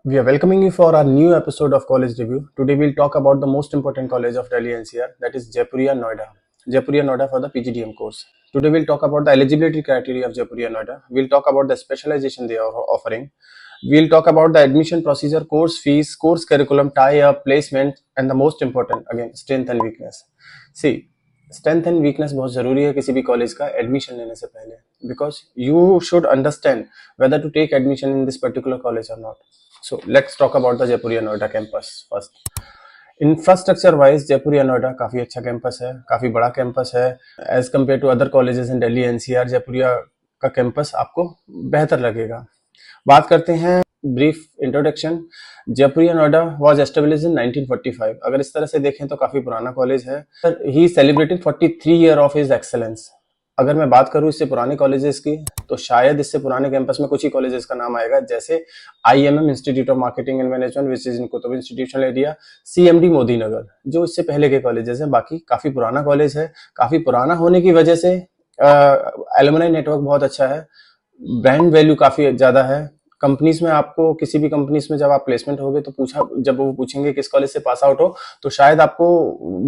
We are welcoming you for our new episode of College Review. Today we'll talk about the most important college of Delhi NCR, that is Jaipuriya Noida. Jaipuriya Noida for the PGDM course. Today we'll talk about the eligibility criteria of Jaipuriya Noida. We'll talk about the specialization they are offering. We'll talk about the admission procedure, course fees, course curriculum, tie-up, placement, and the most important, again, strength and weakness. See, strength and weakness बहुत जरूरी है किसी भी college का admission लेने से पहले, because you should understand whether to take admission in this particular college और not. So let's talk about the Jaipuria Noida campus first. Infrastructure wise Jaipuria Noida काफी अच्छा कैंपस है, काफी बड़ा कैंपस है. As compare to other colleges in Delhi NCR, Jaipuria का campus आपको बेहतर लगेगा. बात करते हैं brief introduction. Jaipuria Noida was established in 1945. अगर इस तरह से देखें तो काफी पुराना कॉलेज है. He celebrated 43 year of his excellence. अगर मैं बात करूं इससे पुराने कॉलेजेस की, तो शायद इससे पुराने कैंपस में कुछ ही कॉलेजेस का नाम आएगा, जैसे IMM institute of marketing and management which is in Qutub institutional area, CMD Modinagar, जो इससे पहले के कॉलेजेस हैं. बाकी काफी पुराना कॉलेज है. काफी पुराना होने की वजह से एलुमनाई नेटवर्क बहुत अच्छा है, ब्रांड वैल्यू काफी ज्यादा है. कंपनीज में आपको किसी भी कंपनीज में जब आप प्लेसमेंट होगे तो जब वो पूछेंगे किस कॉलेज से पास आउट हो, तो शायद आपको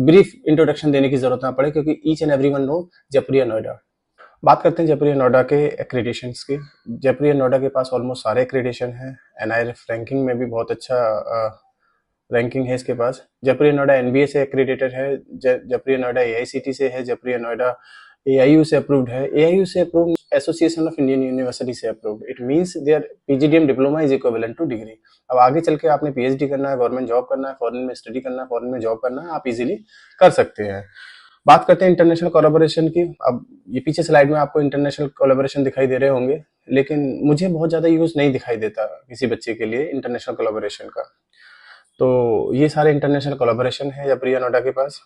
ब्रीफ इंट्रोडक्शन देने की जरूरत ना पड़े, क्योंकि each and everyone know Jaipuria Noida. बात करते हैं जयपुरिया नोएडा के एक्रेडिटेशंस की. जयपुरिया नोएडा के पास ऑलमोस्ट सारे एक्रेडिटेशन हैं. NIRF रैंकिंग में भी बहुत अच्छा रैंकिंग है इसके पास. जयपुरिया नोएडा NBA से एक्रेडिटेड है, जयपुरिया नोएडा AICT से है, जयपुरिया नोएडा AIU से अप्रूव्ड है. AIU से approved, association of Indian university से approved. It means their PGDM diploma is equivalent to degree. अब आगे चल के आपने PhD करना है, गवर्नमेंट जॉब करना है, फॉरेन में स्टडी करना है, फॉरेन में जॉब करना है, आप इजीली कर सकते हैं. बात करते हैं इंटरनेशनल कोलैबोरेशन की. अब ये पीछे स्लाइड में आपको इंटरनेशनल कोलैबोरेशन दिखाई दे रहे होंगे, लेकिन मुझे बहुत ज्यादा यूज नहीं दिखाई देता किसी बच्चे के लिए इंटरनेशनल कोलैबोरेशन का. तो ये सारे इंटरनेशनल कोलैबोरेशन है जयपुरिया नोएडा के पास.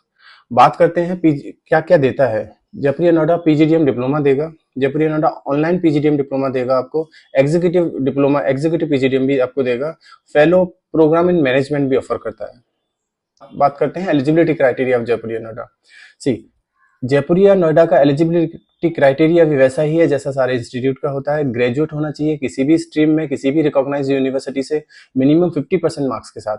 बात करते हैं क्या क्या देता है. जयपुरिया नोएडा PGDM डिप्लोमा देगा. Jaipuria Noida online PGDM diploma देगा आपको. एग्जीक्यूटिव डिप्लोमा, एग्जीक्यूटिव PGDM भी आपको देगा. फेलो प्रोग्राम इन मैनेजमेंट भी ऑफर करता है. बात करते हैं eligibility criteria of Jaipuria Noida. See, Jaipuria Noida का एलिजिबिलिटी क्राइटेरिया भी वैसा ही है जैसा सारे इंस्टीट्यूट का होता है. ग्रेजुएट होना चाहिए किसी भी स्ट्रीम में, किसी भी रिकॉग्नाइज्ड यूनिवर्सिटी से, मिनिमम 50% मार्क्स के साथ.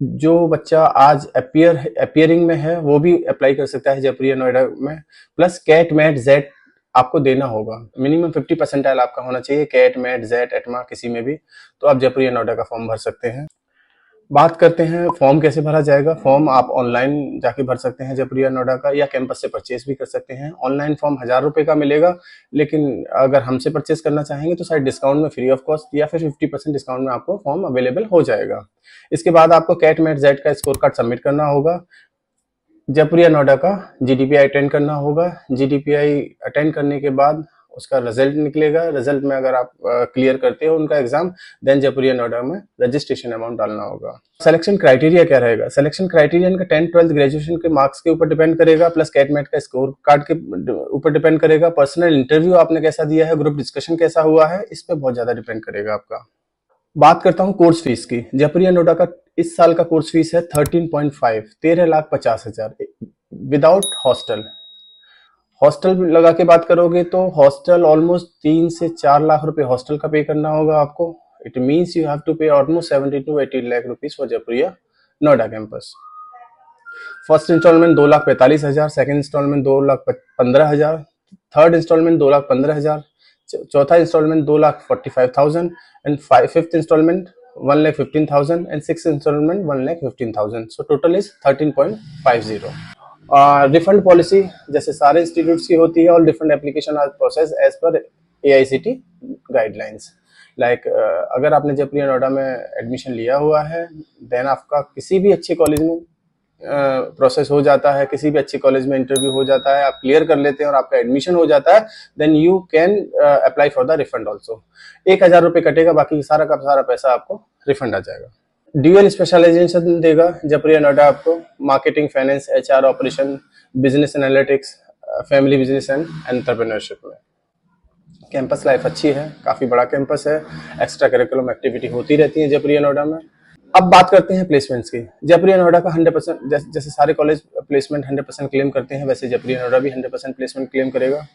जो बच्चा आज अपियरिंग में है वो भी अप्लाई कर सकता है जयपुरिया नोएडा में. प्लस कैट मैट जेट आपको देना होगा. मिनिमम 50 परसेंटाइल आपका होना चाहिए कैट मैट जेट एटमा किसी में भी, तो आप जयपुरिया नोएडा का फॉर्म भर सकते हैं. बात करते हैं फॉर्म कैसे भरा जाएगा. फॉर्म आप ऑनलाइन जाके भर सकते हैं जयपुरिया नोएडा का, या कैंपस से परचेस भी कर सकते हैं. ऑनलाइन फॉर्म 1000 रुपए का मिलेगा, लेकिन अगर हमसे परचेस करना चाहेंगे तो शायद डिस्काउंट में फ्री ऑफ कॉस्ट या फिर 50% डिस्काउंट में आपको फॉर्म अवेलेबल हो जाएगा. इसके बाद आपको कैट मैट जेड का स्कोर कार्ड सबमिट करना होगा. जयपुरिया नोएडा का GDPI अटेंड करना होगा. GDPI अटेंड करने के बाद उसका रिजल्ट निकलेगा. रिजल्ट में अगर आप क्लियर करते हो उनका एग्जाम, देन जयपुरिया नोएडा में रजिस्ट्रेशन अमाउंट डालना होगा. सिलेक्शन क्राइटेरिया क्या रहेगा. सिलेक्शन क्राइटेरिया इनका 10th 12th ग्रेजुएशन के मार्क्स के ऊपर डिपेंड करेगा, प्लस कैट मैट का स्कोर कार्ड के ऊपर डिपेंड करेगा. पर्सनल इंटरव्यू आपने कैसा दिया है, ग्रुप डिस्कशन कैसा हुआ है, इस पे बहुत ज्यादा डिपेंड करेगा आपका. बात करता हूँ कोर्स फीस की. जयपुरिया नोएडा का इस साल का कोर्स फीस है 13.5, 13,50,000 विदाउट हॉस्टल. हॉस्टल लगा के बात करोगे तो हॉस्टल ऑलमोस्ट 3 से 4 लाख रुपए हॉस्टल का पे करना होगा आपको. It means you have to pay almost 70 to 80 lakh rupees for Jaipuria Noida campus. First instalment 2,45,000, second instalment 2,15,000, third instalment 2,15,000, चौथा instalment 2,45,000 and fifth instalment 1,15,000 and six instalment 1,15,000. So total is 13.50. Refund policy जैसे सारे इंस्टीट्यूट्स की होती है, और different application are process as per AICT guidelines. Like अगर आपने जयपुरिया नोएडा में एडमिशन लिया हुआ है, देन आपका किसी भी अच्छे कॉलेज में प्रोसेस हो जाता है, किसी भी अच्छे कॉलेज में इंटरव्यू हो जाता है, आप क्लियर कर लेते हैं और आपका एडमिशन हो जाता है, then you can apply for the refund also. 1,000 रुपये कटेगा, बाकी सारा का सारा पैसा आपको रिफंड आ जाएगा. ड्यूअल स्पेशलाइजेशन देगा जयपुरिया नोएडा आपको. Marketing, finance, HR, operation, business analytics, family business and entrepreneurship में. कैंपस लाइफ अच्छी है, काफी बड़ा कैंपस है. एक्स्ट्रा करिकुलम एक्टिविटी होती रहती है जयपुरिया नोएडा में. अब बात करते हैं प्लेसमेंट्स की. जयपुरिया नोएडा का 100%, जैसे सारे कॉलेज प्लेसमेंट 100% क्लेम करते हैं, वैसे जयपुरिया नोएडा भी 100% प्लेसमेंट क्लेम करेगा.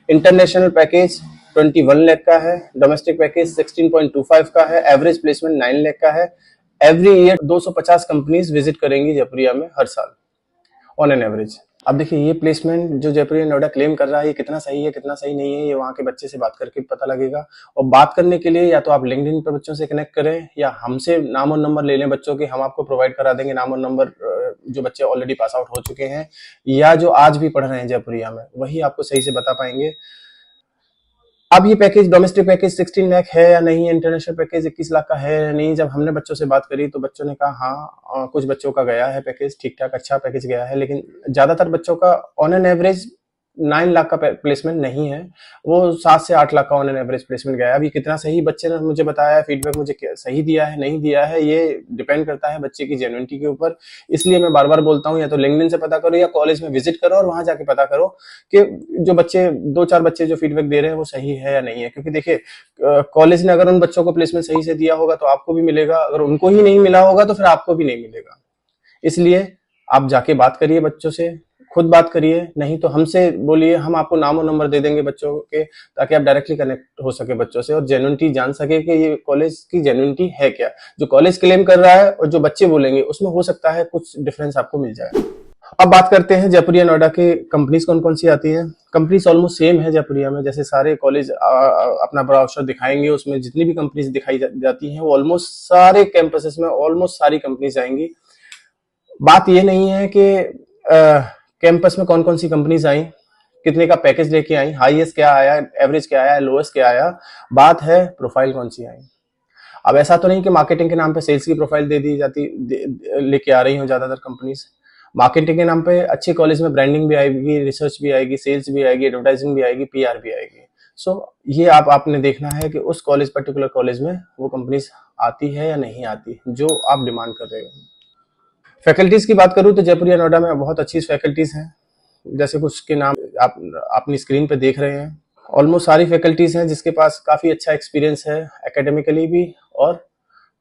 इंटरनेशनल पैकेज 21 लाख का है, डोमेस्टिक पैकेज 16.25 का है, एवरेज प्लेसमेंट 9 लाख का है। एवरी ईयर 250 कंपनीज विजिट करेंगी जयपुरिया में हर साल ऑन एन एवरेज। अब देखिए ये प्लेसमेंट जो जयपुरिया नोएडा क्लेम कर रहा है ये कितना सही है कितना सही नहीं है, ये वहाँ के बच्चे से बात करके पता लगेगा। और बात करने के लिए या तो आप लिंक्डइन पर बच्चों से कनेक्ट करें या हमसे नाम और नंबर ले लें बच्चों के, हम आपको प्रोवाइड करा देंगे नाम और नंबर जो बच्चे ऑलरेडी पास आउट हो चुके हैं या जो आज भी पढ़ रहे हैं जयपुरिया में, वही आपको सही से बता पाएंगे। अब ये पैकेज डोमेस्टिक पैकेज 16 लाख है या नहीं है, इंटरनेशनल पैकेज 21 लाख का है या नहीं, जब हमने बच्चों से बात करी तो बच्चों ने कहा हाँ कुछ बच्चों का गया है पैकेज, ठीक ठाक अच्छा पैकेज गया है, लेकिन ज्यादातर बच्चों का ऑन एन एवरेज 9 लाख का प्लेसमेंट नहीं है, वो 7 से 8 लाख का ऑन एन एवरेज प्लेसमेंट गया है। अभी कितना सही बच्चे ने मुझे बताया, फीडबैक मुझे सही दिया है नहीं दिया है, ये डिपेंड करता है बच्चे की जेन्युइनिटी के ऊपर। इसलिए मैं बार बार बोलता हूँ या तो लिंक्डइन से पता करो या कॉलेज में विजिट करो और वहां जाके पता करो कि जो बच्चे 2-4 बच्चे जो फीडबैक दे रहे हैं वो सही है या नहीं है। क्योंकि देखिए कॉलेज ने अगर उन बच्चों को प्लेसमेंट सही से दिया होगा तो आपको भी मिलेगा, अगर उनको ही नहीं मिला होगा तो फिर आपको भी नहीं मिलेगा। इसलिए आप जाके बात करिए बच्चों से, खुद बात करिए, नहीं तो हमसे बोलिए, हम आपको नाम और नंबर दे देंगे बच्चों के, ताकि आप डायरेक्टली कनेक्ट हो सके बच्चों से और जेन्युइनिटी जान सके कि ये कॉलेज की जेन्युइनिटी है क्या। जो कॉलेज क्लेम कर रहा है और जो बच्चे बोलेंगे उसमें हो सकता है कुछ डिफरेंस आपको मिल जाए। अब बात करते हैं जयपुरिया नोएडा के कंपनीज कौन कौन सी आती है। कंपनीज ऑलमोस्ट सेम है जयपुरिया में, जैसे सारे कॉलेज अपना ब्राउचर दिखाएंगे, उसमें जितनी भी कंपनीज दिखाई जाती हैं वो ऑलमोस्ट सारे कैंपसेस में ऑलमोस्ट सारी कंपनीज आएंगी। बात ये नहीं है कि कैंपस में कौन कौन सी कंपनीज आई, कितने का पैकेज लेके आई, हाईएस्ट क्या आया, एवरेज क्या आया, लोएस्ट क्या आया, बात है प्रोफाइल कौन सी आई। अब ऐसा तो नहीं कि मार्केटिंग के नाम पे सेल्स की प्रोफाइल दे दी जाती, लेके आ रही हो ज्यादातर कंपनीज। मार्केटिंग के नाम पे अच्छे कॉलेज में ब्रांडिंग भी आएगी, रिसर्च भी आएगी, सेल्स भी आएगी, एडवर्टाइजिंग भी आएगी, पीआर भी आएगी। सो ये आपने देखना है कि उस कॉलेज पर्टिकुलर कॉलेज में वो कंपनीज आती है या नहीं आती जो आप डिमांड कर रहे हो। फैकल्टीज की बात करूं तो जयपुरिया नोएडा में बहुत अच्छी फैकल्टीज हैं, जैसे कुछ के नाम आप अपनी स्क्रीन पे देख रहे हैं। ऑलमोस्ट सारी फैकल्टीज हैं जिसके पास काफी अच्छा एक्सपीरियंस है एकेडमिकली भी और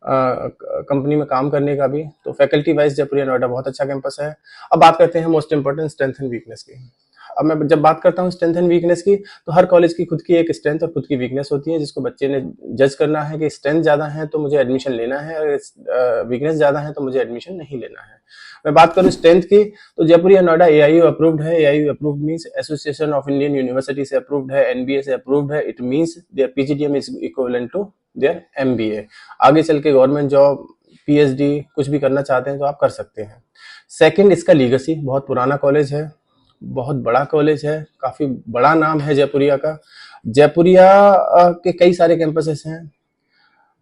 कंपनी में काम करने का भी। तो फैकल्टी वाइज जयपुरिया नोएडा बहुत अच्छा कैंपस है। अब बात करते हैं most important strength and weakness की। अब मैं जब बात करता हूँ स्ट्रेंथ एंड वीकनेस की, तो हर कॉलेज की खुद की एक स्ट्रेंथ और खुद की वीकनेस होती है, जिसको बच्चे ने जज करना है कि स्ट्रेंथ ज्यादा है तो मुझे एडमिशन लेना है, और वीकनेस ज्यादा है तो मुझे एडमिशन नहीं लेना है। मैं बात करूँ स्ट्रेंथ की, तो जयपुरिया नोएडा एआईयू अप्रूव्ड है। AIU approved means association of Indian university से अप्रूव्ड है, एनबीए से अप्रूव्ड है। It means their PGDM is equivalent to their MBA. आगे चल के गवर्नमेंट जॉब, पीएचडी कुछ भी करना चाहते हैं तो आप कर सकते हैं। सेकंड, इसका लीगेसी, बहुत पुराना कॉलेज है, बहुत बड़ा कॉलेज है, काफी बड़ा नाम है जयपुरिया का। जयपुरिया के कई सारे कैंपसेस हैं,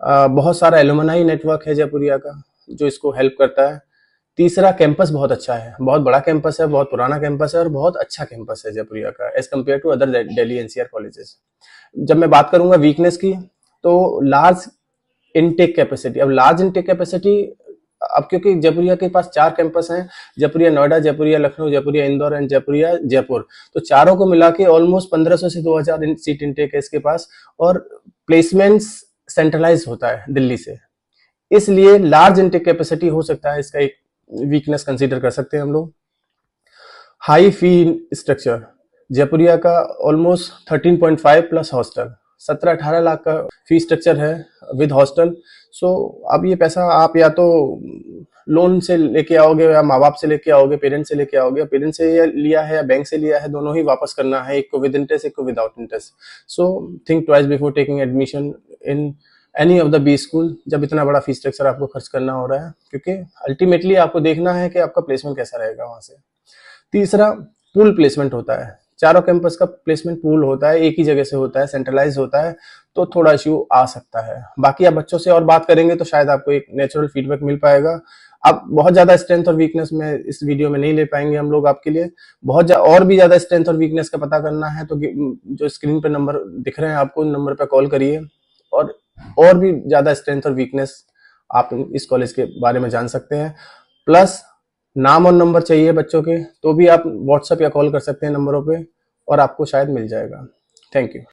बहुत सारा एलुमनाई नेटवर्क है जयपुरिया का जो इसको हेल्प करता है। तीसरा, कैंपस बहुत अच्छा है, बहुत बड़ा कैंपस है, बहुत पुराना कैंपस है और बहुत अच्छा कैंपस है जयपुरिया का as compare to other Delhi NCR colleges. जब मैं बात करूंगा वीकनेस की, तो लार्ज इनटेक कैपेसिटी। अब लार्ज इनटेक कैपेसिटी, अब क्योंकि जयपुरिया के पास 4 कैंपस हैं, जयपुरिया नोएडा, जयपुरिया लखनऊ, जयपुरिया इंदौर एंड जयपुरिया जयपुर, तो चारों को मिला के ऑलमोस्ट 1500 से 2000 सीट इनटेक है इसके पास, और प्लेसमेंट्स सेंट्रलाइज होता है दिल्ली से, इसलिए लार्ज इनटेक कैपेसिटी हो सकता है इसका एक वीकनेस कंसीडर कर सकते हैं हम लोग। हाई फी स्ट्रक्चर, जयपुरिया का ऑलमोस्ट 13.5 प्लस हॉस्टल, 17-18 लाख का फी स्ट्रक्चर है विद हॉस्टल। सो अब ये पैसा आप या तो लोन से लेके आओगे या माँ बाप से लेके आओगे, पेरेंट्स से लेके आओगे, पेरेंट्स से लिया है या बैंक से लिया है, दोनों ही वापस करना है, एक को विद इंटरेस्ट, एक को without interest. So think twice before taking admission in any of the B school, जब इतना बड़ा फीस स्ट्रक्चर आपको खर्च करना हो रहा है, क्योंकि अल्टीमेटली आपको देखना है कि आपका प्लेसमेंट कैसा रहेगा वहां से। तीसरा, पूल प्लेसमेंट होता है, चारों कैंपस का प्लेसमेंट पूल होता है, एक ही जगह से होता है, सेंट्रलाइज होता है, तो थोड़ा इश्यू आ सकता है। बाकी आप बच्चों से और बात करेंगे तो शायद आपको एक नेचुरल फीडबैक मिल पाएगा। अब बहुत ज्यादा स्ट्रेंथ और वीकनेस में इस वीडियो में नहीं ले पाएंगे हम लोग आपके लिए। बहुत और भी ज्यादा स्ट्रेंथ और वीकनेस का पता करना है तो जो स्क्रीन पर नंबर दिख रहे हैं आपको, नंबर पर कॉल करिए और भी ज्यादा स्ट्रेंथ और वीकनेस आप इस कॉलेज के बारे में जान सकते हैं। प्लस नाम और नंबर चाहिए बच्चों के तो भी आप व्हाट्सएप या कॉल कर सकते हैं नंबरों पे और आपको शायद मिल जाएगा। Thank you.